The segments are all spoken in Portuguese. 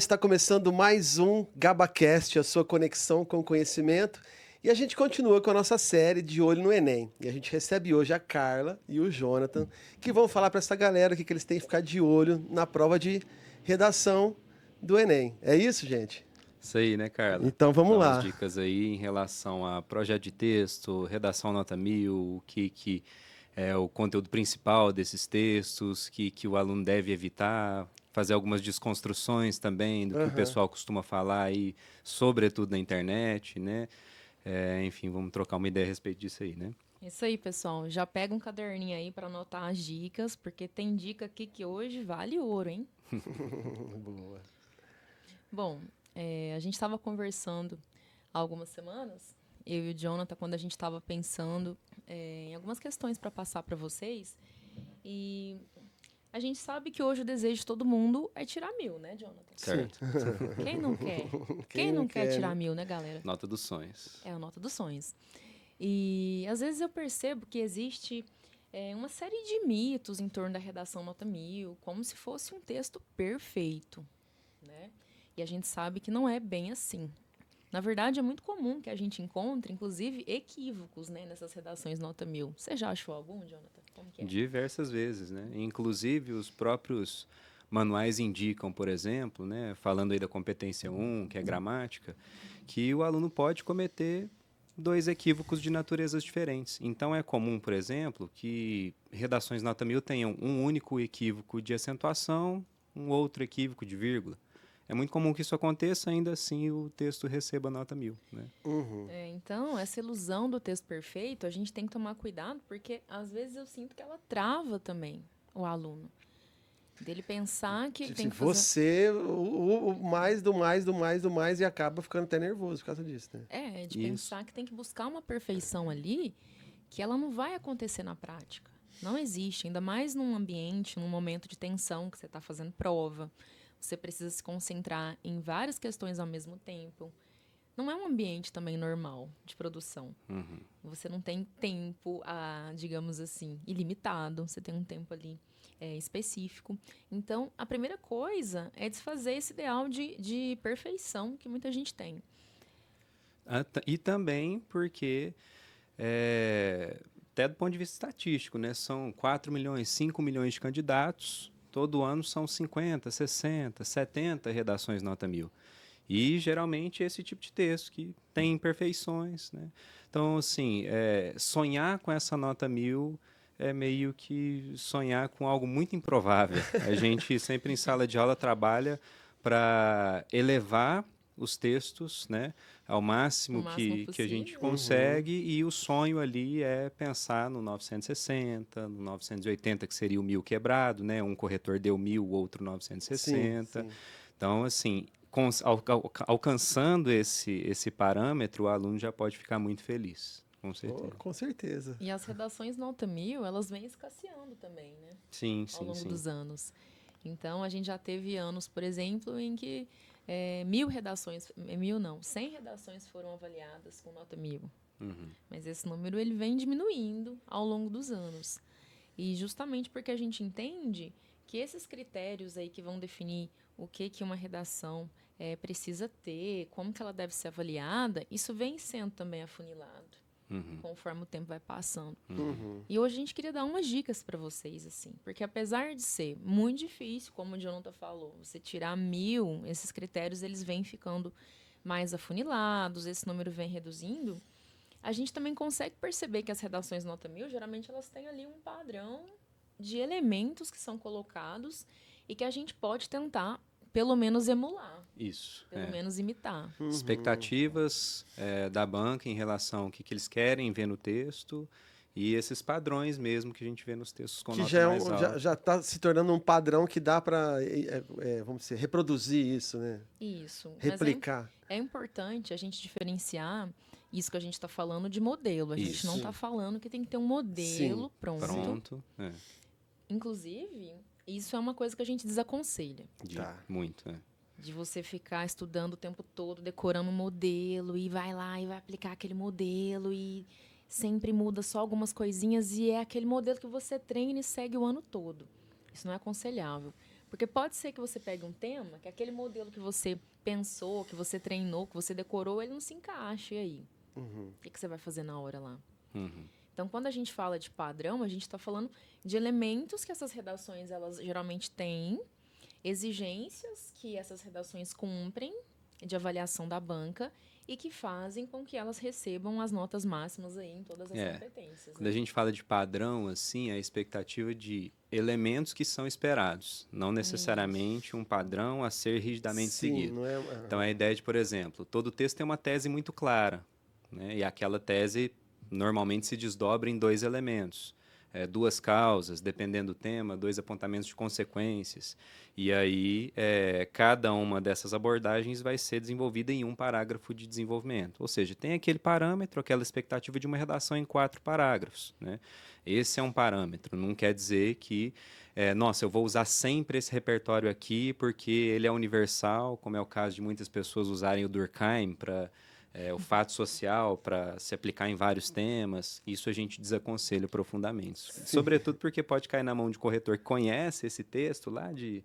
está começando mais um GabaCast, a sua conexão com o conhecimento. E a gente continua com a nossa série de Olho no Enem. E a gente recebe hoje a Carla e o Jonathan, que vão falar para essa galera que eles têm que ficar de olho na prova de redação do Enem. É isso, gente? Isso aí, né, Carla? Então vamos Dá umas lá. dicas aí em relação a projeto de texto, redação nota 1000, o que é o conteúdo principal desses textos, que o aluno deve evitar, fazer algumas desconstruções também do que o Aham. pessoal costuma falar aí, sobretudo na internet, né? Enfim, vamos trocar uma ideia a respeito disso aí, né? Isso aí, pessoal. Já pega um caderninho aí para anotar as dicas, porque tem dica aqui que hoje vale ouro, hein? Boa. Bom, a gente estava conversando há algumas semanas, eu e o Jonathan, quando a gente estava pensando em algumas questões para passar para vocês. E a gente sabe que hoje o desejo de todo mundo é tirar 1000, né, Jonathan? Certo? Quem não quer? Quem Quem não não quer quer, tirar né? 1000, né, galera? Nota dos sonhos. É a nota dos sonhos. E às vezes eu percebo que existe uma série de mitos em torno da redação nota 1000, como se fosse um texto perfeito, né? E a gente sabe que não é bem assim. Na verdade, é muito comum que a gente encontre, inclusive, equívocos, né, nessas redações nota 1000. Você já achou algum, Jonathan? Como que é? Diversas vezes, né? Inclusive, os próprios manuais indicam, por exemplo, né, falando aí da competência 1, que é gramática, que o aluno pode cometer dois equívocos de naturezas diferentes. Então, é comum, por exemplo, que redações nota 1000 tenham um único equívoco de acentuação, um outro equívoco de vírgula. É muito comum que isso aconteça, ainda assim o texto receba nota 1000, né? Uhum. Então, essa ilusão do texto perfeito, a gente tem que tomar cuidado, porque às vezes eu sinto que ela trava também o aluno. Dele pensar que ele Tipo tem assim, que fazer... você, o mais do mais do mais do mais e acaba ficando até nervoso por causa disso, né? De Isso. pensar que tem que buscar uma perfeição ali que ela não vai acontecer na prática. Não existe, ainda mais num ambiente, num momento de tensão que você está fazendo prova. Você precisa se concentrar em várias questões ao mesmo tempo. Não é um ambiente também normal de produção. Uhum. Você não tem tempo, digamos assim, ilimitado. Você tem um tempo ali específico. Então, a primeira coisa é desfazer esse ideal de perfeição que muita gente tem. E também porque, até do ponto de vista estatístico, né, são 4 milhões, 5 milhões de candidatos, todo ano são 50, 60, 70 redações nota 1000. E, geralmente, esse tipo de texto que tem imperfeições, né? Então, assim, sonhar com essa nota 1000 é meio que sonhar com algo muito improvável. A gente sempre em sala de aula trabalha para elevar os textos, né, ao O máximo máximo que a gente possível. consegue, e o sonho ali é pensar no 960, no 980, que seria o 1000 quebrado, né? Um corretor deu 1000, o outro Sim, 960. sim. Então, assim, alcançando esse parâmetro, o aluno já pode ficar muito feliz, com Oh, certeza. com certeza. E as redações nota 1000, elas vêm escasseando também, né? Sim, Ao sim, longo sim. dos anos. Então, a gente já teve anos, por exemplo, em que 1000 redações, 1000 não, 100 redações foram avaliadas com nota 1000. Uhum. Mas esse número ele vem diminuindo ao longo dos anos. E justamente porque a gente entende que esses critérios aí que vão definir o que uma redação precisa ter, como que ela deve ser avaliada, isso vem sendo também afunilado Uhum. conforme o tempo vai passando. Uhum. E hoje a gente queria dar umas dicas para vocês, assim, porque apesar de ser muito difícil, como o Jonathan falou, você tirar 1000, esses critérios eles vêm ficando mais afunilados, esse número vem reduzindo. A gente também consegue perceber que as redações nota 1000, geralmente elas têm ali um padrão de elementos que são colocados e que a gente pode tentar, pelo menos, emular, Isso. pelo menos imitar. Expectativas da banca em relação ao que eles querem ver no texto, e esses padrões mesmo que a gente vê nos textos com Que nota já é mais alta. já está se tornando um padrão que dá para, vamos dizer, reproduzir isso, né? Isso. Replicar. Mas é importante a gente diferenciar isso que a gente está falando de modelo. A gente não Isso. está falando que tem que ter um modelo Sim. pronto. Pronto. Inclusive, isso é uma coisa que a gente desaconselha. Tá. Muito. De você ficar estudando o tempo todo, decorando um modelo, e vai lá e vai aplicar aquele modelo, e sempre muda só algumas coisinhas, e é aquele modelo que você treina e segue o ano todo. Isso não é aconselhável. Porque pode ser que você pegue um tema, que aquele modelo que você pensou, que você treinou, que você decorou, ele não se encaixe aí. O que você vai fazer na hora lá? Então, quando a gente fala de padrão, a gente está falando de elementos que essas redações elas geralmente têm, exigências que essas redações cumprem de avaliação da banca e que fazem com que elas recebam as notas máximas aí em todas as competências. Quando a gente fala de padrão, assim, é a expectativa de elementos que são esperados, não necessariamente um padrão a ser rigidamente seguido. Não é... Então, a ideia de, por exemplo, todo texto tem uma tese muito clara, né? E aquela tese normalmente se desdobra em 2 elementos. 2 causas, dependendo do tema, 2 apontamentos de consequências. E aí, cada uma dessas abordagens vai ser desenvolvida em um parágrafo de desenvolvimento. Ou seja, tem aquele parâmetro, aquela expectativa de uma redação em 4 parágrafos, né? Esse é um parâmetro, não quer dizer que, nossa, eu vou usar sempre esse repertório aqui porque ele é universal, como é o caso de muitas pessoas usarem o Durkheim para... o fato social para se aplicar em vários temas, isso a gente desaconselha profundamente. Sobretudo porque pode cair na mão de corretor que conhece esse texto lá de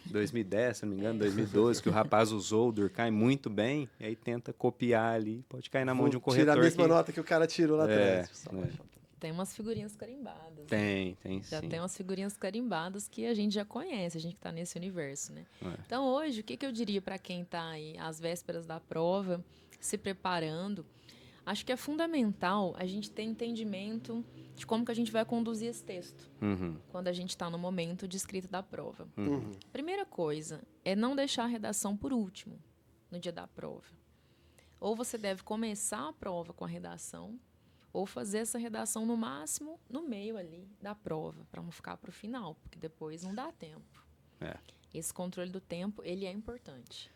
2010, se não me engano, 2012, que o rapaz usou o Durkheim muito bem, e aí tenta copiar ali, pode cair na mão de um corretor. Tira a mesma nota que o cara tirou lá atrás. Tem umas figurinhas carimbadas. Tem Já sim. tem umas figurinhas carimbadas que a gente já conhece, a gente que está nesse universo, né? Então, hoje, o que eu diria para quem está aí às vésperas da prova, se preparando? Acho que é fundamental a gente ter entendimento de como que a gente vai conduzir esse texto quando a gente está no momento de escrita da prova. Primeira coisa é não deixar a redação por último, no dia da prova. Ou você deve começar a prova com a redação, ou fazer essa redação no máximo no meio ali da prova, para não ficar para o final, porque depois não dá tempo. Esse controle do tempo, ele é importante.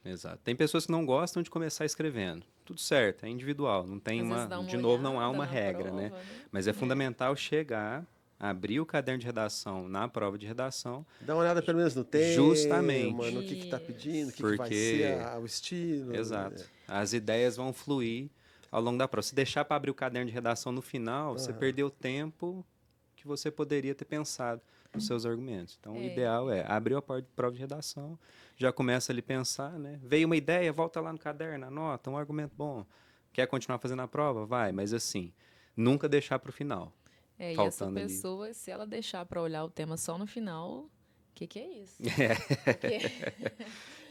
Exato. Tem pessoas que não gostam de começar escrevendo. Tudo certo, é individual. Não tem de novo, não há uma regra, prova, né? Mas é fundamental chegar, abrir o caderno de redação na prova de redação. Dá uma olhada pelo menos no tema, justamente no que está pedindo, o que vai porque ser o estilo. Exato. As ideias vão fluir ao longo da prova. Se deixar para abrir o caderno de redação no final, você perdeu o tempo que você poderia ter pensado nos seus argumentos. Então, o ideal é abrir a prova de redação, já começa ali a pensar, né? Veio uma ideia, volta lá no caderno, anota, um argumento bom. Quer continuar fazendo a prova? Vai, mas assim, nunca deixar para o final. E essa pessoa, ali, se ela deixar para olhar o tema só no final, o que é isso?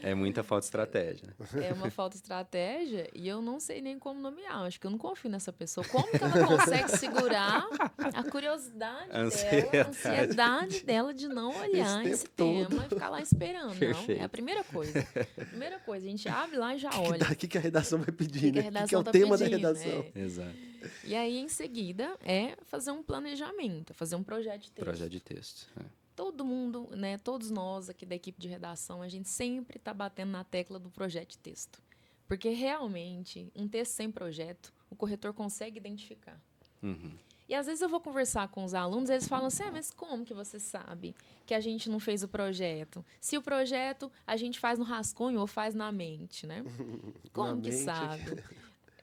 É muita falta de estratégia. É uma falta de estratégia e eu não sei nem como nomear. Acho que eu não confio nessa pessoa. Como que ela consegue segurar a curiosidade dela, a ansiedade dela de não olhar esse tema e ficar lá esperando? Perfeito. Não, é a primeira coisa. Primeira coisa, a gente abre lá e já olha. O que a redação vai pedir, né? O que é o tema da redação. Exato. E aí, em seguida, é fazer um planejamento, fazer um projeto de texto. Projeto de texto. Todo mundo, né, todos nós aqui da equipe de redação, a gente sempre está batendo na tecla do projeto de texto. Porque, realmente, um texto sem projeto, o corretor consegue identificar. E, às vezes, eu vou conversar com os alunos, eles falam assim, mas como que você sabe que a gente não fez o projeto? Se o projeto a gente faz no rascunho ou faz na mente, né? Como que sabe?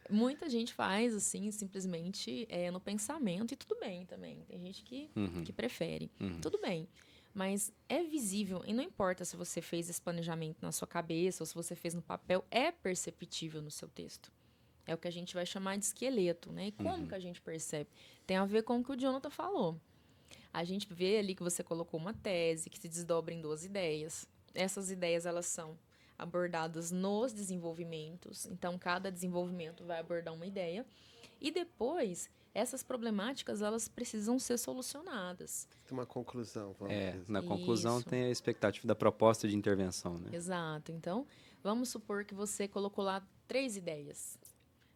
Muita gente faz, assim, simplesmente no pensamento, e tudo bem também. Tem gente que prefere. Tudo bem. Mas é visível, e não importa se você fez esse planejamento na sua cabeça ou se você fez no papel, é perceptível no seu texto. É o que a gente vai chamar de esqueleto, né? E como que a gente percebe? Tem a ver com o que o Jonathan falou. A gente vê ali que você colocou uma tese que se desdobra em 2 ideias. Essas ideias, elas são abordadas nos desenvolvimentos. Então, cada desenvolvimento vai abordar uma ideia. E depois, essas problemáticas, elas precisam ser solucionadas. Tem uma conclusão. Na conclusão tem a expectativa da proposta de intervenção, né? Exato. Então, vamos supor que você colocou lá 3 ideias.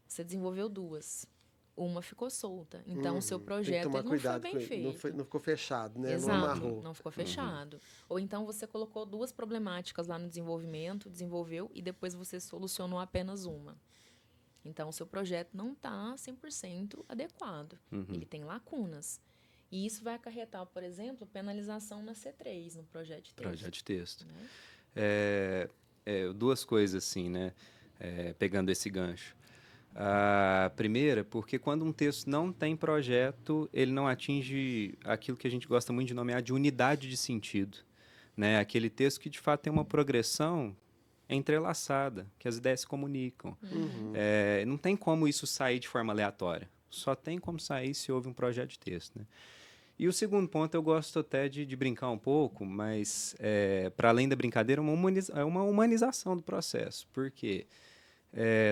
Você desenvolveu 2. Uma ficou solta. Então, o seu projeto não foi bem feito. Não ficou fechado, né? Exato, não amarrou. Não ficou fechado. Ou então, você colocou 2 problemáticas lá no desenvolvimento, desenvolveu, e depois você solucionou apenas uma. Então, o seu projeto não está 100% adequado. Ele tem lacunas. E isso vai acarretar, por exemplo, penalização na C3, no projeto de texto. Projeto de texto. Né? 2 coisas, assim, né? Pegando esse gancho. A primeira, porque quando um texto não tem projeto, ele não atinge aquilo que a gente gosta muito de nomear de unidade de sentido. né? Aquele texto que, de fato, tem uma progressão entrelaçada, que as ideias se comunicam. Não tem como isso sair de forma aleatória. Só tem como sair se houve um projeto de texto, né? E o segundo ponto, eu gosto até de brincar um pouco, mas, para além da brincadeira, é uma humanização do processo. Porque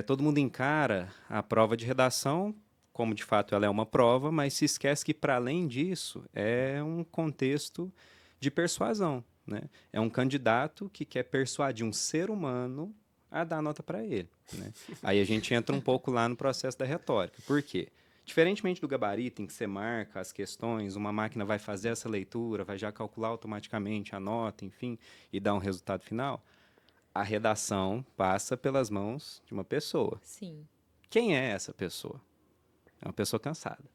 todo mundo encara a prova de redação como, de fato, ela é uma prova, mas se esquece que, para além disso, é um contexto de persuasão, né? É um candidato que quer persuadir um ser humano a dar nota para ele, né? Aí a gente entra um pouco lá no processo da retórica. Por quê? Diferentemente do gabarito, em que você marca as questões, uma máquina vai fazer essa leitura, vai já calcular automaticamente a nota, enfim, e dar um resultado final, a redação passa pelas mãos de uma pessoa. Sim. Quem é essa pessoa? É uma pessoa cansada,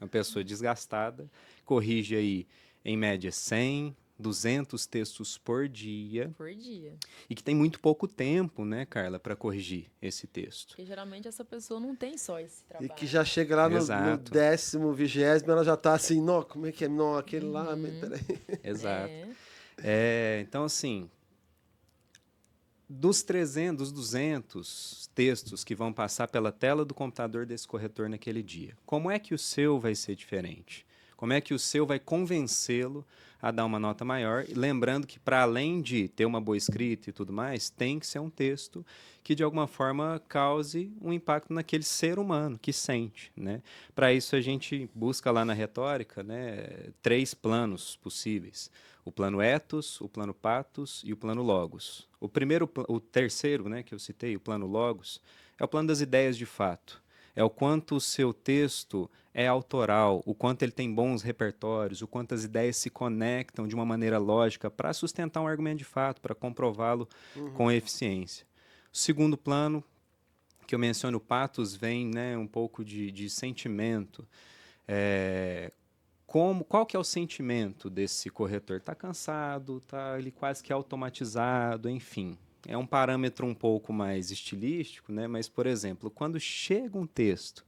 uma pessoa desgastada, corrige aí, em média, 100, 200 textos por dia. Por dia. E que tem muito pouco tempo, né, Carla, para corrigir esse texto. Porque geralmente essa pessoa não tem só esse E trabalho. que já chega lá no Exato. 10º, 20º, ela já tá assim, não, como é que é? Não, aquele lá, peraí. Exato. Então, assim, dos 200 textos que vão passar pela tela do computador desse corretor naquele dia, como é que o seu vai ser diferente? Como é que o seu vai convencê-lo a dar uma nota maior? E lembrando que, para além de ter uma boa escrita e tudo mais, tem que ser um texto que, de alguma forma, cause um impacto naquele ser humano que sente, né? Para isso, a gente busca lá na retórica, né, 3 planos possíveis. O plano ethos, o plano pathos e o plano logos. O terceiro, né, que eu citei, o plano logos, é o plano das ideias de fato. É o quanto o seu texto é autoral, o quanto ele tem bons repertórios, o quanto as ideias se conectam de uma maneira lógica para sustentar um argumento de fato, para comprová-lo com eficiência. O segundo plano, que eu menciono, o pathos, vem, né, um pouco de sentimento. Qual que é o sentimento desse corretor? Está cansado, está ele quase que automatizado, enfim. É um parâmetro um pouco mais estilístico, né? Mas, por exemplo, quando chega um texto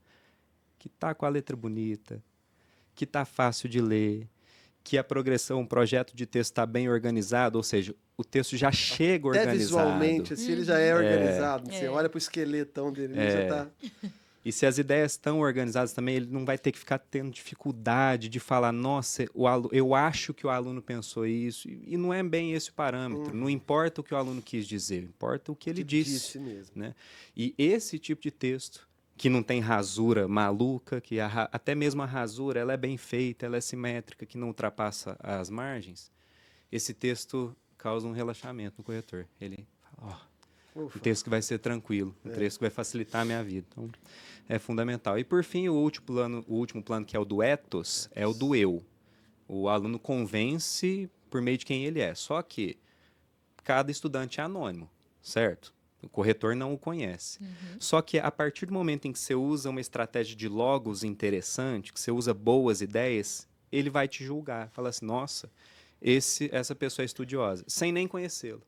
que está com a letra bonita, que está fácil de ler, que a progressão, o projeto de texto está bem organizado, ou seja, o texto já chega Até organizado. visualmente, assim, ele já é organizado. Você É. olha pro esqueletão dele, ele já tá... E se as ideias estão organizadas também, ele não vai ter que ficar tendo dificuldade de falar, nossa, eu acho que o aluno pensou isso. E não é bem esse o parâmetro. Não importa o que o aluno quis dizer, importa o que ele disse. mesmo. Né? E esse tipo de texto, que não tem rasura maluca, que até mesmo a rasura ela é bem feita, ela é simétrica, que não ultrapassa as margens, esse texto causa um relaxamento no corretor. Ele fala, um texto que vai ser tranquilo, um texto que vai facilitar a minha vida. Então, é fundamental. E, por fim, o último plano, que é o do ethos, é o do eu. O aluno convence por meio de quem ele é. Só que cada estudante é anônimo, certo? O corretor não o conhece. Só que, a partir do momento em que você usa uma estratégia de logos interessante, que você usa boas ideias, ele vai te julgar. Fala assim, nossa, essa pessoa é estudiosa, sem nem conhecê-lo.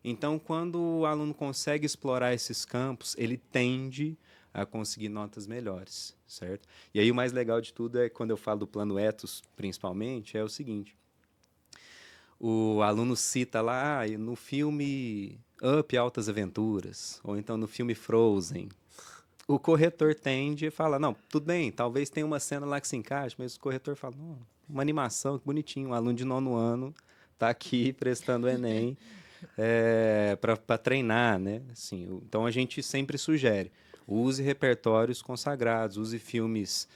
Então, quando o aluno consegue explorar esses campos, ele tende a conseguir notas melhores, certo? E aí o mais legal de tudo é, quando eu falo do plano ethos, principalmente, é o seguinte. O aluno cita lá, no filme Up, Altas Aventuras, ou então no filme Frozen. O corretor tende a falar, não, tudo bem, talvez tenha uma cena lá que se encaixe, mas o corretor fala, não, uma animação, que bonitinho, um aluno de 9º ano está aqui prestando o Enem, para treinar, né? Assim, então a gente sempre sugere, use repertórios consagrados, use filmes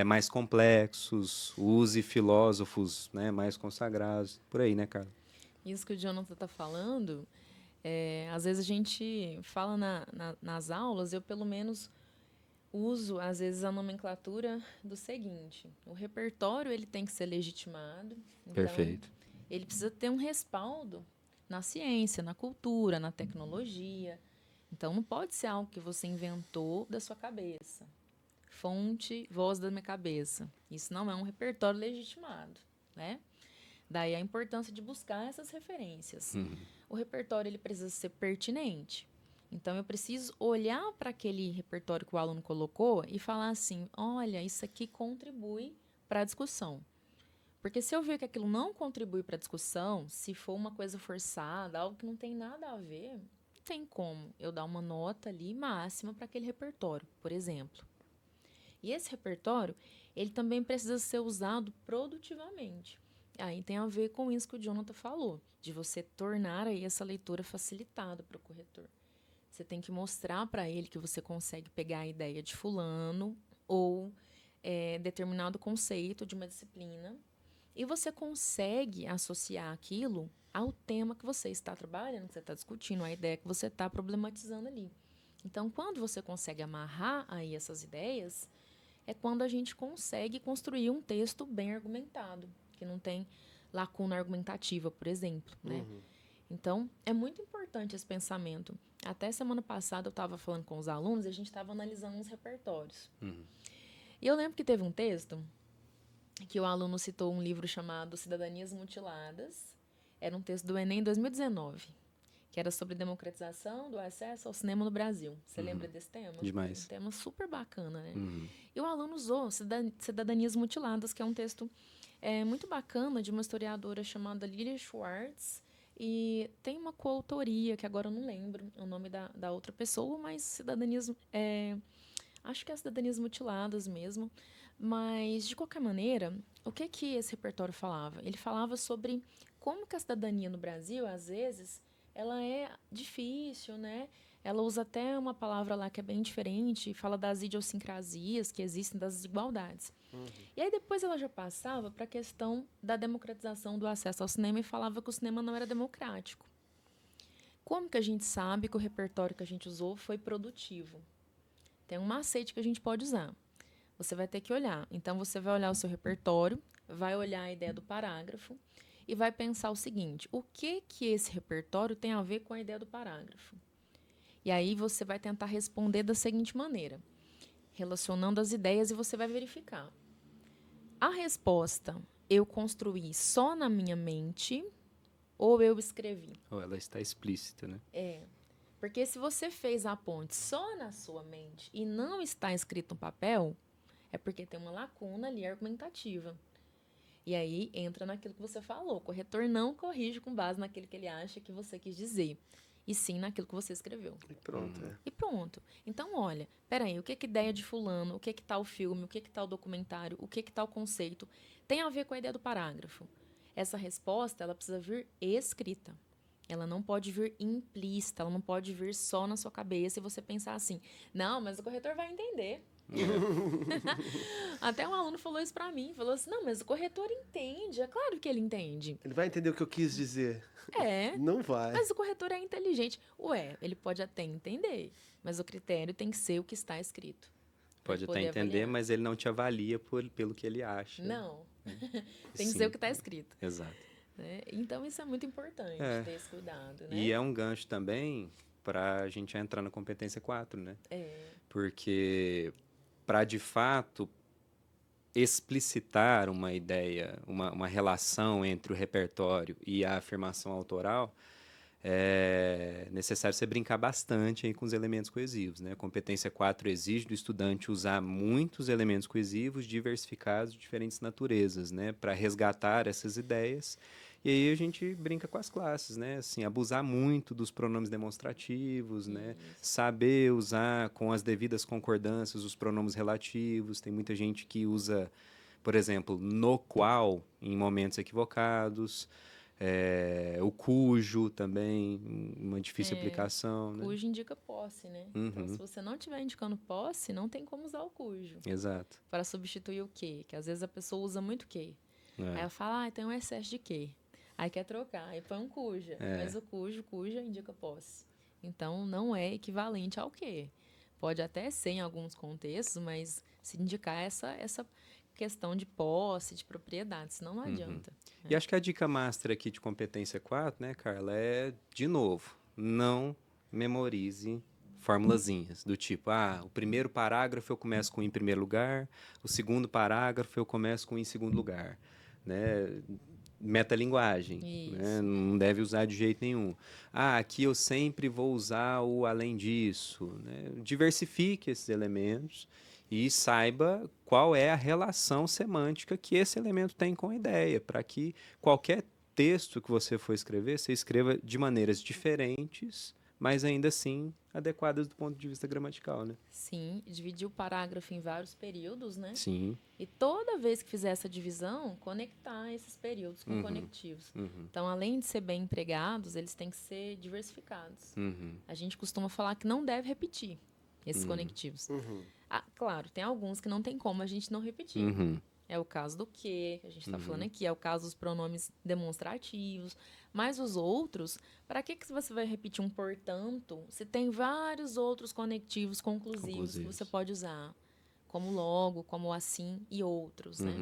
mais complexos, use filósofos, né, mais consagrados, por aí, né, Carla? Isso que o Jonathan está falando, às vezes a gente fala nas aulas, eu pelo menos uso, às vezes, a nomenclatura do seguinte: o repertório ele tem que ser legitimado. Então, Perfeito. ele precisa ter um respaldo na ciência, na cultura, na tecnologia. Então, não pode ser algo que você inventou da sua cabeça. Fonte, voz da minha cabeça. Isso não é um repertório legitimado, né? Daí a importância de buscar essas referências. O repertório ele precisa ser pertinente. Então, eu preciso olhar para aquele repertório que o aluno colocou e falar assim, olha, isso aqui contribui para a discussão. Porque se eu ver que aquilo não contribui para a discussão, se for uma coisa forçada, algo que não tem nada a ver, não tem como eu dar uma nota ali máxima para aquele repertório, por exemplo. E esse repertório, ele também precisa ser usado produtivamente. Aí tem a ver com isso que o Jonathan falou, de você tornar aí essa leitura facilitada para o corretor. Você tem que mostrar para ele que você consegue pegar a ideia de fulano ou determinado conceito de uma disciplina e você consegue associar aquilo ao tema que você está trabalhando, que você está discutindo, a ideia que você está problematizando ali. Então, quando você consegue amarrar aí essas ideias, é quando a gente consegue construir um texto bem argumentado, que não tem lacuna argumentativa, por exemplo, né? Então, é muito importante esse pensamento. Até semana passada eu estava falando com os alunos e a gente estava analisando uns repertórios. E eu lembro que teve um texto que o aluno citou um livro chamado Cidadanias Mutiladas. Era um texto do Enem 2019, que era sobre democratização do acesso ao cinema no Brasil. Você lembra desse tema? Demais. Um tema super bacana, né? E o aluno usou Cidadanias Mutiladas, que é um texto muito bacana de uma historiadora chamada Lilia Schwartz. E tem uma coautoria, que agora eu não lembro o nome da outra pessoa, mas Cidadanias... acho que é Cidadanias Mutiladas mesmo. Mas, de qualquer maneira, o que esse repertório falava? Ele falava sobre como que a cidadania no Brasil, às vezes, ela é difícil, né? Ela usa até uma palavra lá que é bem diferente, fala das idiosincrasias que existem, das desigualdades. E aí depois ela já passava para a questão da democratização do acesso ao cinema e falava que o cinema não era democrático. Como que a gente sabe que o repertório que a gente usou foi produtivo? Tem um macete que a gente pode usar. Você vai ter que olhar. Então, você vai olhar o seu repertório, vai olhar a ideia do parágrafo e vai pensar o seguinte: o que esse repertório tem a ver com a ideia do parágrafo? E aí você vai tentar responder da seguinte maneira, relacionando as ideias, e você vai verificar. A resposta eu construí só na minha mente ou eu escrevi? Ou ela está explícita, né? Porque se você fez a ponte só na sua mente e não está escrito no papel, é porque tem uma lacuna ali argumentativa. E aí entra naquilo que você falou. O corretor não corrige com base naquilo que ele acha que você quis dizer, e sim naquilo que você escreveu. E pronto. E pronto. Então, olha, peraí, o que é ideia de fulano, o que tá o filme, o que tá o documentário, o que tá o conceito, tem a ver com a ideia do parágrafo. Essa resposta, ela precisa vir escrita. Ela não pode vir implícita, ela não pode vir só na sua cabeça e você pensar assim, não, mas o corretor vai entender. Até um aluno falou isso pra mim, falou assim, não, mas o corretor entende, é claro que ele entende. Ele vai entender o que eu quis dizer. Não vai. Mas o corretor é inteligente. Ué, ele pode até entender, mas o critério tem que ser o que está escrito. Pode até entender, avaliar. Mas ele não te avalia pelo que ele acha. Não, tem que ser o que está escrito. Exato. Então isso é muito importante, ter esse cuidado. Né? E é um gancho também para a gente entrar na competência 4, né? Porque para, de fato, explicitar uma ideia, uma relação entre o repertório e a afirmação autoral, é necessário você brincar bastante aí com os elementos coesivos, né? A competência 4 exige do estudante usar muitos elementos coesivos diversificados de diferentes naturezas, né? Para resgatar essas ideias. E aí a gente brinca com as classes, né? Assim, abusar muito dos pronomes demonstrativos, né? Saber usar com as devidas concordâncias os pronomes relativos. Tem muita gente que usa, por exemplo, no qual em momentos equivocados. O cujo também, uma difícil aplicação. Né? Cujo indica posse, né? Então, se você não estiver indicando posse, não tem como usar o cujo. Exato. Para substituir o que? Que às vezes a pessoa usa muito que. Aí ela fala, tem um excesso de que. Aí quer trocar, aí põe um cuja. Mas o cuja indica posse. Então, não é equivalente ao que. Pode até ser em alguns contextos, mas se indicar essa questão de posse, de propriedade, senão não adianta. E acho que a dica master aqui de competência 4, né, Carla, é, de novo, não memorize formulazinhas do tipo, o primeiro parágrafo eu começo com em primeiro lugar, o segundo parágrafo eu começo com em segundo lugar, né? Metalinguagem, né? Não deve usar de jeito nenhum. Aqui eu sempre vou usar o além disso, né? Diversifique esses elementos e saiba qual é a relação semântica que esse elemento tem com a ideia, para que qualquer texto que você for escrever, você escreva de maneiras diferentes, mas ainda assim adequadas do ponto de vista gramatical, né? Sim, dividir o parágrafo em vários períodos, né? Sim. E toda vez que fizer essa divisão, conectar esses períodos com conectivos. Então, além de ser bem empregados, eles têm que ser diversificados. A gente costuma falar que não deve repetir esses conectivos. Ah, claro, tem alguns que não tem como a gente não repetir. É o caso do que a gente está falando aqui, é o caso dos pronomes demonstrativos. Mas os outros, para que você vai repetir um portanto se tem vários outros conectivos conclusivos que você pode usar? Como logo, como assim e outros, né?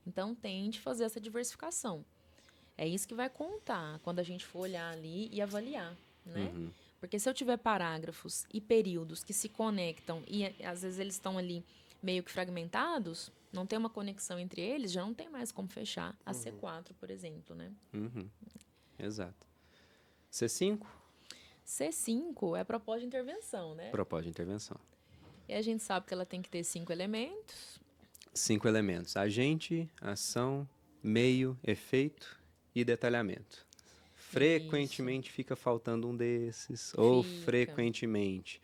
Então, tente fazer essa diversificação. É isso que vai contar quando a gente for olhar ali e avaliar, né? Porque se eu tiver parágrafos e períodos que se conectam e às vezes eles estão ali meio que fragmentados, não tem uma conexão entre eles, já não tem mais como fechar a C4, por exemplo, né? Exato. C5? C5 é proposta de intervenção, né? Proposta de intervenção. E a gente sabe que ela tem que ter 5 elementos. 5 elementos: agente, ação, meio, efeito e detalhamento. Frequentemente fica faltando um desses, ou frequentemente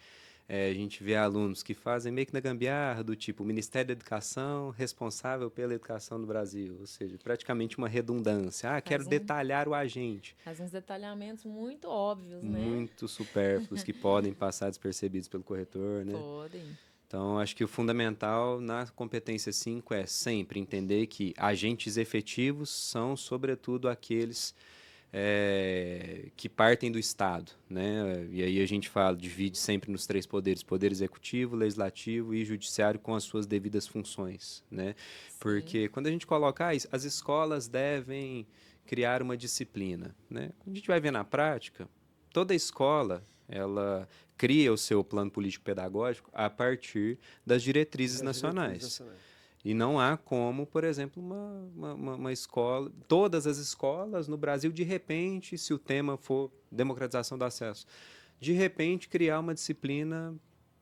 a gente vê alunos que fazem meio que na gambiarra, do tipo Ministério da Educação responsável pela educação no Brasil, ou seja, praticamente uma redundância. Ah, quero detalhar o agente. Faz uns detalhamentos muito óbvios, né? Muito supérfluos, que podem passar despercebidos pelo corretor, né? Podem. Então, acho que o fundamental na competência 5 é sempre entender que agentes efetivos são, sobretudo, aqueles que partem do Estado, né? E aí a gente divide sempre nos 3 poderes: poder executivo, legislativo e judiciário, com as suas devidas funções, né? Porque quando a gente coloca, as escolas devem criar uma disciplina, né? Quando a gente vai ver na prática, toda escola, ela cria o seu plano político-pedagógico a partir das diretrizes nacionais. E não há como, por exemplo, uma escola, todas as escolas no Brasil, de repente, se o tema for democratização do acesso, de repente criar uma disciplina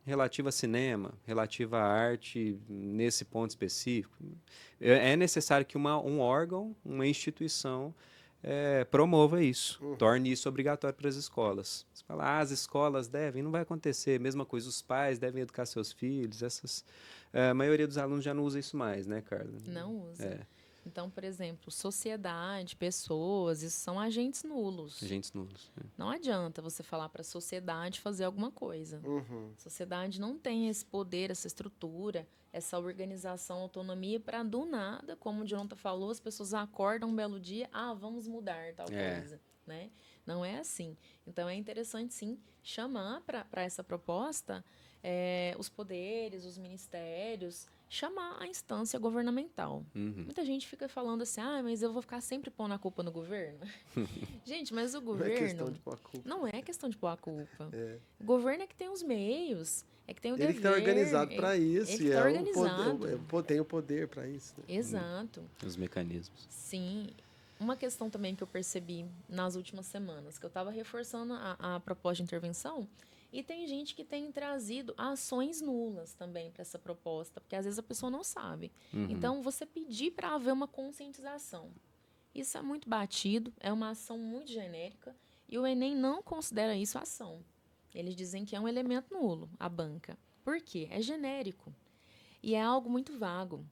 relativa a cinema, relativa à arte, nesse ponto específico. É necessário que um órgão, uma instituição, promova isso, torne isso obrigatório para as escolas. Você fala, as escolas devem, não vai acontecer. Mesma coisa, os pais devem educar seus filhos. A maioria dos alunos já não usa isso mais, né, Carla? Não usa. Então, por exemplo, sociedade, pessoas, isso são agentes nulos. Agentes nulos. Não adianta você falar para a sociedade fazer alguma coisa. A sociedade não tem esse poder, essa estrutura, essa organização, autonomia para, do nada, como o Jonathan falou, as pessoas acordam um belo dia, vamos mudar tal coisa, né? Não é assim. Então, é interessante, sim, chamar para essa proposta os poderes, os ministérios, chamar a instância governamental. Muita gente fica falando assim, mas eu vou ficar sempre pondo a culpa no governo. Gente, mas o governo... Não é questão de pôr a culpa. Não é questão de pôr a culpa. O governo é que tem os meios, é que tem o dever. Ele que está organizado para isso. Ele que está organizado. Tem o poder para isso. Né? Exato. Os mecanismos. Sim. Uma questão também que eu percebi nas últimas semanas, que eu estava reforçando a proposta de intervenção, e tem gente que tem trazido ações nulas também para essa proposta, porque às vezes a pessoa não sabe. Então, você pedir para haver uma conscientização. Isso é muito batido, é uma ação muito genérica, e o Enem não considera isso ação. Eles dizem que é um elemento nulo, a banca. Por quê? É genérico. E é algo muito vago.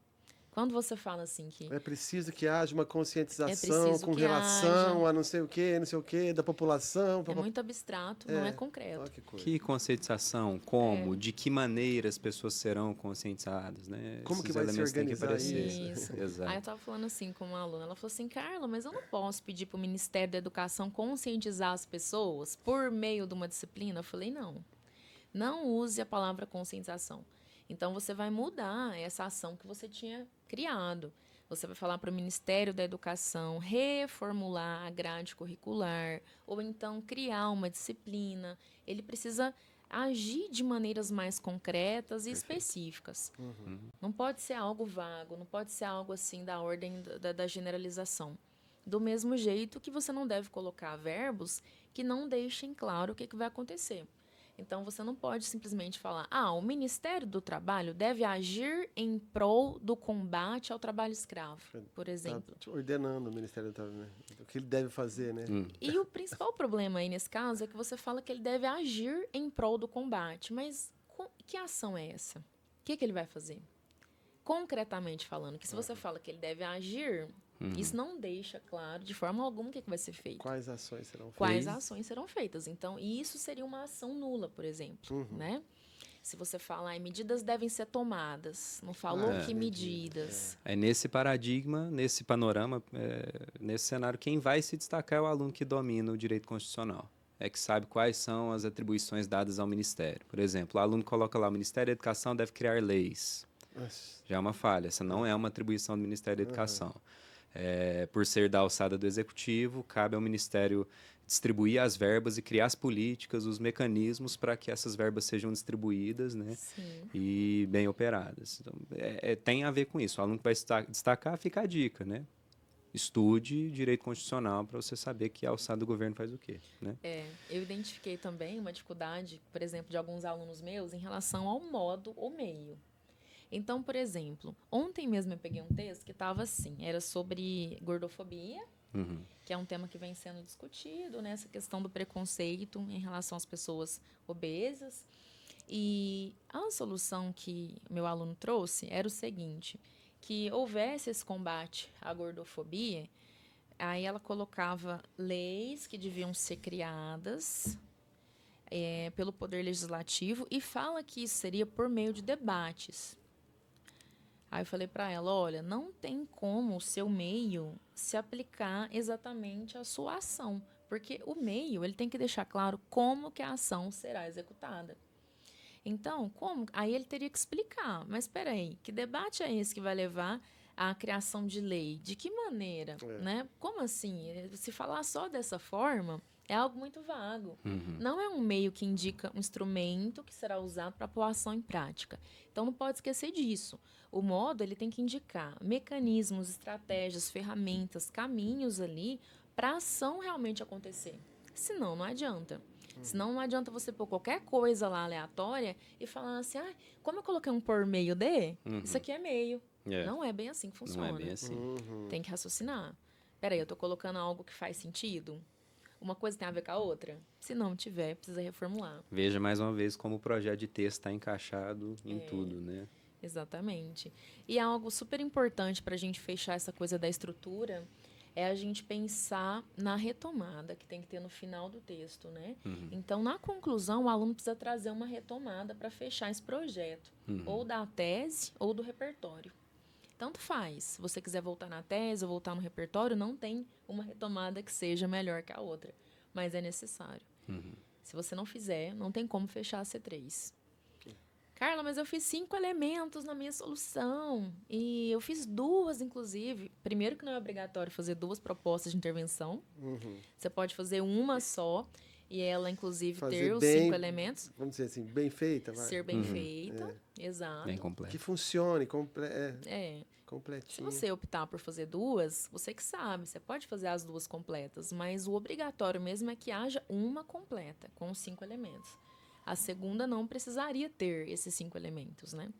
Quando você fala assim que... É preciso que haja uma conscientização com relação a não sei o quê, da população. É muito abstrato, não é concreto. Que conscientização? Como? De que maneira as pessoas serão conscientizadas? Né? Como que vai se organizar isso? Exato. Aí eu estava falando assim com uma aluna, ela falou assim, Carla, mas eu não posso pedir para o Ministério da Educação conscientizar as pessoas por meio de uma disciplina? Eu falei, não use a palavra conscientização. Então, você vai mudar essa ação que você tinha criado. Você vai falar para o Ministério da Educação reformular a grade curricular, ou então criar uma disciplina. Ele precisa agir de maneiras mais concretas e específicas. Não pode ser algo vago, não pode ser algo assim da ordem da generalização. Do mesmo jeito que você não deve colocar verbos que não deixem claro o que vai acontecer. Então, você não pode simplesmente falar, o Ministério do Trabalho deve agir em prol do combate ao trabalho escravo, por exemplo. Tá ordenando o Ministério do Trabalho, né? O que ele deve fazer, né? E o principal problema aí nesse caso é que você fala que ele deve agir em prol do combate. Mas que ação é essa? O que ele vai fazer? Concretamente falando, que se você fala que ele deve agir, isso não deixa claro de forma alguma o que vai ser feito. Quais ações serão feitas? Quais ações serão feitas. Então, isso seria uma ação nula, por exemplo, né? Se você falar, medidas devem ser tomadas, não falou que medidas. Nesse paradigma, nesse panorama, nesse cenário, quem vai se destacar é o aluno que domina o direito constitucional. É que sabe quais são as atribuições dadas ao Ministério. Por exemplo, o aluno coloca lá, o Ministério da Educação deve criar leis. Já é uma falha, essa não é uma atribuição do Ministério da Educação. Por ser da alçada do Executivo, cabe ao Ministério distribuir as verbas e criar as políticas, os mecanismos para que essas verbas sejam distribuídas, né? Sim. E bem operadas. Então, tem a ver com isso. O aluno que vai destacar, fica a dica, né? Estude direito constitucional para você saber que a alçada do governo faz o quê, né? Eu identifiquei também uma dificuldade, por exemplo, de alguns alunos meus em relação ao modo ou meio. Então, por exemplo, ontem mesmo eu peguei um texto que estava assim, era sobre gordofobia, que é um tema que vem sendo discutido, né, essa questão do preconceito em relação às pessoas obesas. E a solução que meu aluno trouxe era o seguinte, que houvesse esse combate à gordofobia, aí ela colocava leis que deviam ser criadas pelo Poder Legislativo e fala que isso seria por meio de debates. Aí eu falei para ela, olha, não tem como o seu meio se aplicar exatamente à sua ação, porque o meio ele tem que deixar claro como que a ação será executada. Então, como? Aí ele teria que explicar, mas espera aí, que debate é esse que vai levar à criação de lei? De que maneira? Né? Como assim? Se falar só dessa forma, é algo muito vago. Não é um meio que indica um instrumento que será usado para pôr a ação em prática. Então, não pode esquecer disso. O modo ele tem que indicar mecanismos, estratégias, ferramentas, caminhos ali para a ação realmente acontecer. Senão, não adianta. Senão, não adianta você pôr qualquer coisa lá aleatória e falar assim, como eu coloquei um por meio de, isso aqui é meio. Não é bem assim que funciona. Não é bem assim. Tem que raciocinar. Peraí, eu estou colocando algo que faz sentido? Uma coisa tem a ver com a outra? Se não tiver, precisa reformular. Veja mais uma vez como o projeto de texto está encaixado em tudo, né? Exatamente. E algo super importante para a gente fechar essa coisa da estrutura é a gente pensar na retomada que tem que ter no final do texto, né? Então, na conclusão, o aluno precisa trazer uma retomada para fechar esse projeto, ou da tese ou do repertório. Tanto faz. Se você quiser voltar na tese ou voltar no repertório, não tem uma retomada que seja melhor que a outra, mas é necessário. Se você não fizer, não tem como fechar a C3. Carla, mas eu fiz 5 elementos na minha solução. E eu fiz 2, inclusive. Primeiro que não é obrigatório fazer 2 propostas de intervenção. Você pode fazer uma só. E ela, inclusive, ter os 5 elementos. Vamos dizer assim, bem feita. Vai. Ser bem feita. Exato. Bem completa. Que funcione, completinho. Se você optar por fazer 2, você que sabe. Você pode fazer as 2 completas. Mas o obrigatório mesmo é que haja uma completa, com os 5 elementos. A segunda não precisaria ter esses 5 elementos, né?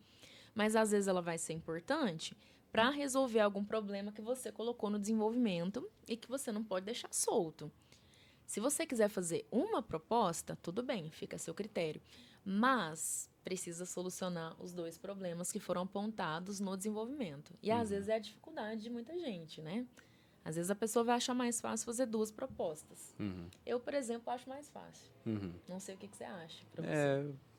Mas, às vezes, ela vai ser importante para resolver algum problema que você colocou no desenvolvimento e que você não pode deixar solto. Se você quiser fazer uma proposta, tudo bem, fica a seu critério. Mas precisa solucionar os 2 problemas que foram apontados no desenvolvimento. E, às vezes, é a dificuldade de muita gente, né? Às vezes a pessoa vai achar mais fácil fazer 2 propostas. Eu, por exemplo, acho mais fácil. Não sei o que você acha.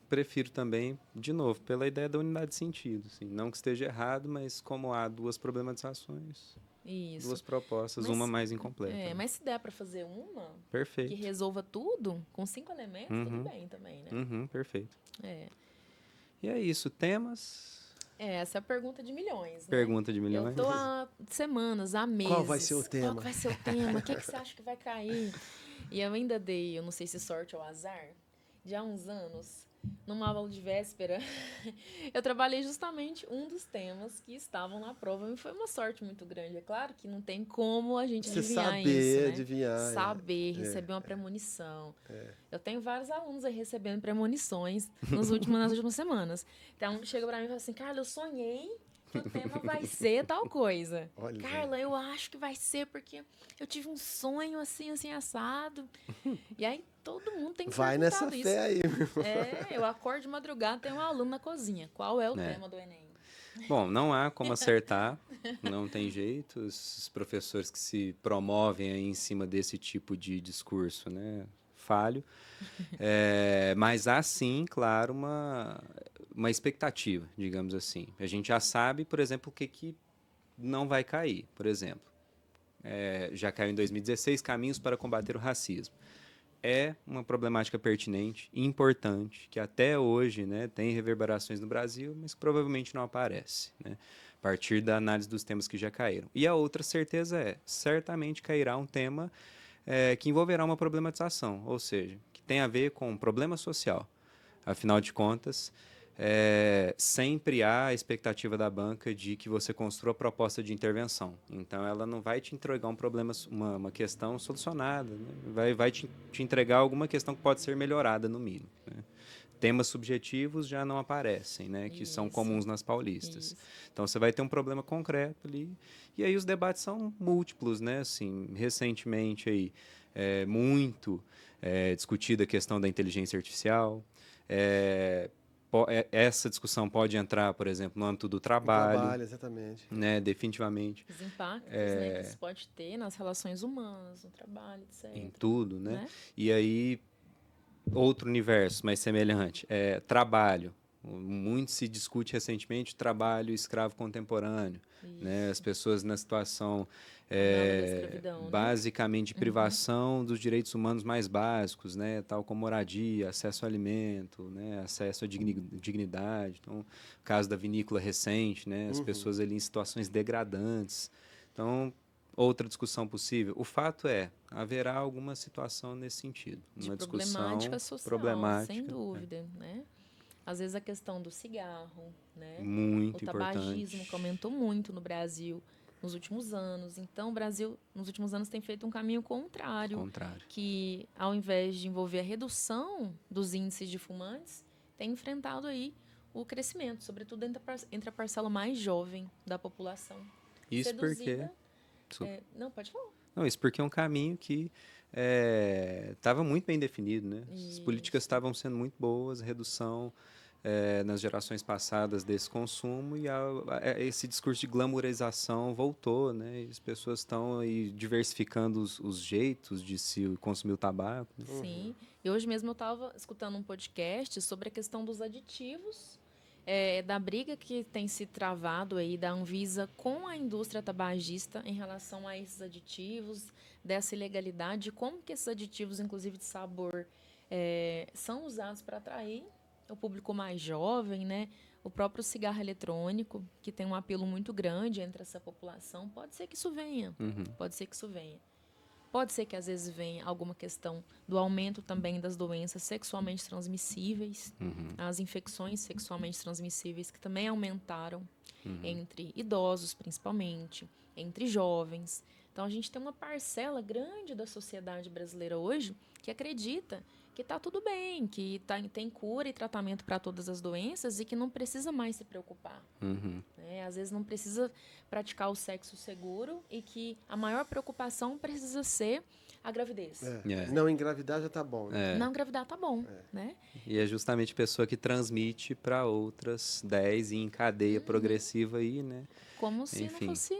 Prefiro também, de novo, pela ideia da unidade de sentido. Assim. Não que esteja errado, mas como há 2 problematizações, Isso. 2 propostas, uma mais incompleta. Né? Mas se der para fazer uma perfeito. Que resolva tudo, com 5 elementos, tudo bem também, né? Perfeito. E é isso. Temas... Essa é a pergunta de milhões, né? Pergunta de milhões. Eu tô há semanas, há meses. Qual vai ser o tema? Qual vai ser o tema? O que você acha que vai cair? E eu ainda dei, eu não sei se sorte ou azar, de há uns anos, numa aula de véspera, eu trabalhei justamente um dos temas que estavam na prova. E foi uma sorte muito grande. É claro que não tem como a gente Você adivinhar saber isso, né? adivinhar. Saber, receber uma premonição. É. Eu tenho vários alunos aí recebendo premonições nas últimas semanas. Então, chega pra mim e fala assim, Carla, eu sonhei que o tema vai ser tal coisa. Olha. Carla, eu acho que vai ser porque eu tive um sonho assim, assim, assado. E aí, todo mundo tem Vai nessa perguntado fé aí. eu acordo de madrugada, tem um aluno na cozinha. Qual é o É. tema do Enem? Bom, não há como acertar, não tem jeito. Os professores que se promovem aí em cima desse tipo de discurso, né? Falho. Mas há sim, claro, uma expectativa, digamos assim. A gente já sabe, por exemplo, o que não vai cair. Por exemplo, já caiu em 2016, Caminhos para Combater o Racismo. É uma problemática pertinente, importante, que até hoje, né, tem reverberações no Brasil, mas que provavelmente não aparece, né, a partir da análise dos temas que já caíram. E a outra certeza certamente cairá um tema que envolverá uma problematização, ou seja, que tem a ver com um problema social. Afinal de contas, sempre há a expectativa da banca de que você construa a proposta de intervenção. Então, ela não vai te entregar um problema, uma questão solucionada, né? Vai te entregar alguma questão que pode ser melhorada, no mínimo, né? Temas subjetivos já não aparecem, né? Que são comuns nas paulistas. Isso. Então, você vai ter um problema concreto ali. E aí os debates são múltiplos, né? Assim, recentemente, aí, muito discutida a questão da inteligência artificial. Essa discussão pode entrar, por exemplo, no âmbito do trabalho, Exatamente. né, definitivamente. Os impactos né, que isso pode ter nas relações humanas, no trabalho, etc. Em tudo, né? E aí, outro universo mais semelhante, trabalho. Muito se discute recentemente o trabalho escravo contemporâneo, né? As pessoas na situação basicamente de privação dos direitos humanos mais básicos, né? Tal como moradia, acesso ao alimento, né? Acesso à dignidade. Então, o caso da vinícola recente, né? As pessoas ali em situações degradantes. Então, outra discussão possível. O fato haverá alguma situação nesse sentido. De uma problemática discussão social, sem dúvida, né? Às vezes a questão do cigarro, né? Muito o tabagismo importante. aumentou muito no Brasil nos últimos anos. Então, o Brasil, nos últimos anos, tem feito um caminho contrário. Que, ao invés de envolver a redução dos índices de fumantes, tem enfrentado aí o crescimento, sobretudo entre a parcela mais jovem da população. Isso seduzida, não, pode falar. Não, isso porque é um caminho que estava muito bem definido, né? As políticas estavam sendo muito boas, redução nas gerações passadas desse consumo e esse discurso de glamourização voltou, né? E as pessoas estão aí diversificando os jeitos de se consumir o tabaco. Né? Sim, e hoje mesmo eu estava escutando um podcast sobre a questão dos aditivos, da briga que tem se travado aí da Anvisa com a indústria tabagista em relação a esses aditivos, dessa ilegalidade, como que esses aditivos, inclusive de sabor, são usados para atrair o público mais jovem, né? O próprio cigarro eletrônico, que tem um apelo muito grande entre essa população, pode ser que isso venha, pode ser que isso venha. Pode ser que às vezes venha alguma questão do aumento também das doenças sexualmente transmissíveis, as infecções sexualmente transmissíveis que também aumentaram entre idosos, principalmente, entre jovens. Então, a gente tem uma parcela grande da sociedade brasileira hoje que acredita que está tudo bem, que tem cura e tratamento para todas as doenças e que não precisa mais se preocupar. Às vezes não precisa praticar o sexo seguro e que a maior preocupação precisa ser a gravidez. Não engravidar já está bom. Né? Não engravidar está bom. Né? E é justamente a pessoa que transmite para outras 10 e em cadeia progressiva aí, né? Como se não fosse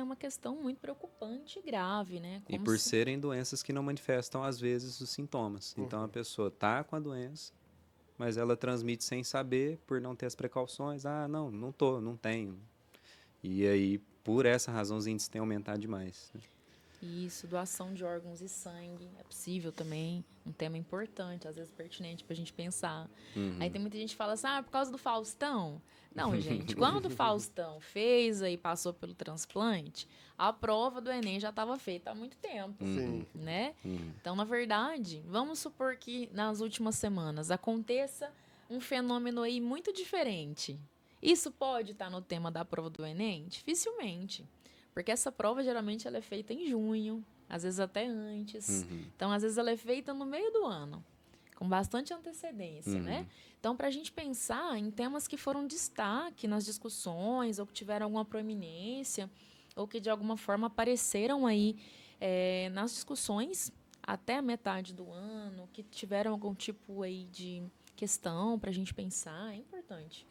uma questão muito preocupante e grave, né? Como e por serem doenças que não manifestam, às vezes, os sintomas. Então, a pessoa está com a doença, mas ela transmite sem saber, por não ter as precauções. Ah, não tô, não tenho. E aí, por essa razão, os índices têm aumentado demais. Né? Isso, doação de órgãos e sangue é possível também, um tema importante, às vezes pertinente para a gente pensar. Aí tem muita gente que fala assim, por causa do Faustão. Não, gente, quando o Faustão fez e passou pelo transplante, a prova do Enem já estava feita há muito tempo, né? Então, na verdade, vamos supor que nas últimas semanas aconteça um fenômeno aí muito diferente. Isso pode estar no tema da prova do Enem? Dificilmente. Porque essa prova, geralmente, ela é feita em junho, às vezes até antes. Então, às vezes, ela é feita no meio do ano, com bastante antecedência, né? Então, para a gente pensar em temas que foram destaque nas discussões, ou que tiveram alguma proeminência, ou que, de alguma forma, apareceram aí nas discussões até a metade do ano, que tiveram algum tipo aí de questão para a gente pensar, é importante.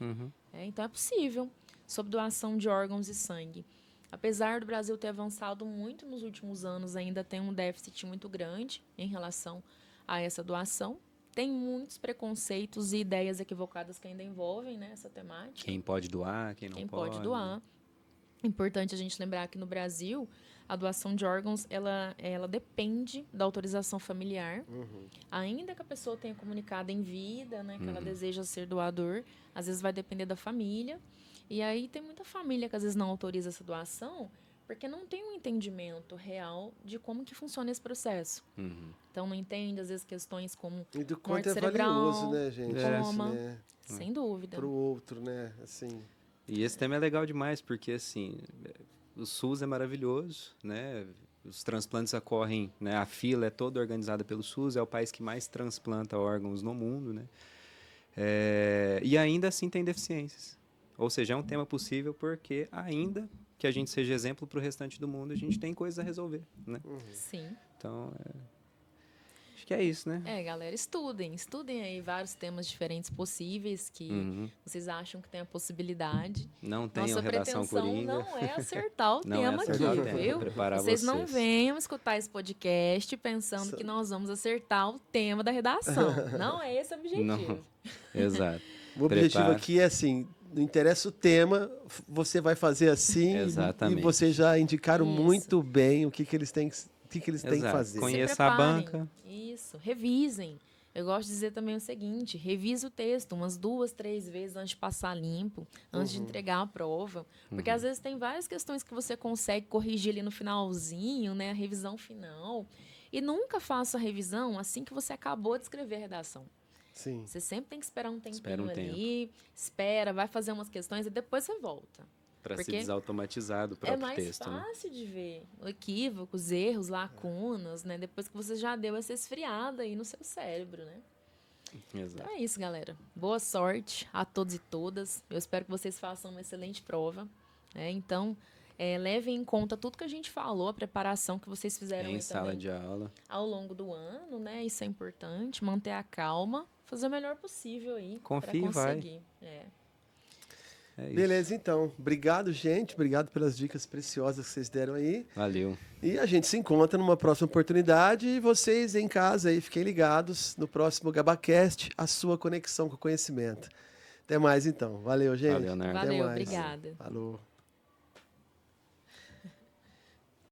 Então, é possível, sobre doação de órgãos e sangue. Apesar do Brasil ter avançado muito nos últimos anos, ainda tem um déficit muito grande em relação a essa doação. Tem muitos preconceitos e ideias equivocadas que ainda envolvem, né, essa temática. Quem pode doar, quem não Quem pode. pode doar. Importante a gente lembrar que no Brasil, a doação de órgãos, ela depende da autorização familiar. Ainda que a pessoa tenha comunicado em vida, né, que ela deseja ser doador, às vezes vai depender da família. E aí tem muita família que às vezes não autoriza essa doação porque não tem um entendimento real de como que funciona esse processo. Então não entende, às vezes, questões como E do quanto morte é cerebral, valioso, né, gente? coma, Né? sem dúvida. Pro outro, né? Assim. E esse tema é legal demais, porque assim, o SUS é maravilhoso, né? Os transplantes ocorrem, né? A fila é toda organizada pelo SUS, é o país que mais transplanta órgãos no mundo, né? E ainda assim tem deficiências. Ou seja, é um tema possível porque ainda que a gente seja exemplo para o restante do mundo, a gente tem coisas a resolver, né? Sim. Então, acho que é isso, né? Galera, estudem aí vários temas diferentes possíveis que vocês acham que tem a possibilidade. Não tenham Nossa redação pretensão coringa. não é acertar o Não é tema acertar aqui, o tema, viu? preparar Vocês não vocês. venham escutar esse podcast pensando que nós vamos acertar o tema da redação. Não é esse o objetivo. Não. Exato. O objetivo Prepara. aqui é assim, não interessa o tema, você vai fazer assim. Exatamente. E vocês já indicaram Isso. muito bem o que eles têm que Exato. fazer. Conheça Se a preparem. banca. Isso, revisem. Eu gosto de dizer também o seguinte, revise o texto umas 2, 3 vezes antes de passar limpo, antes de entregar a prova. Porque às vezes tem várias questões que você consegue corrigir ali no finalzinho, né? A revisão final. E nunca faça a revisão assim que você acabou de escrever a redação. Sim. Você sempre tem que esperar um tempinho Espera um ali, espera, vai fazer umas questões e depois você volta. Para ser Porque desautomatizado o É próprio mais texto. Né? fácil de ver equívocos, erros, lacunas, né? Depois que você já deu essa esfriada aí no seu cérebro, né? Exato. Então é isso, galera. Boa sorte a todos e todas. Eu espero que vocês façam uma excelente prova. Né? Então, levem em conta tudo que a gente falou, a preparação que vocês fizeram Em aí sala também de aula. ao longo do ano, né? Isso é importante. Manter a calma, fazer o melhor possível aí para Confie e vai. conseguir. É isso. Beleza, então. Obrigado, gente. Obrigado pelas dicas preciosas que vocês deram aí. Valeu. E a gente se encontra numa próxima oportunidade. E vocês em casa aí, fiquem ligados no próximo GabaCast, a sua conexão com o conhecimento. Até mais, então. Valeu, gente. Valeu, Nardo. Até Valeu, mais. obrigada. Falou.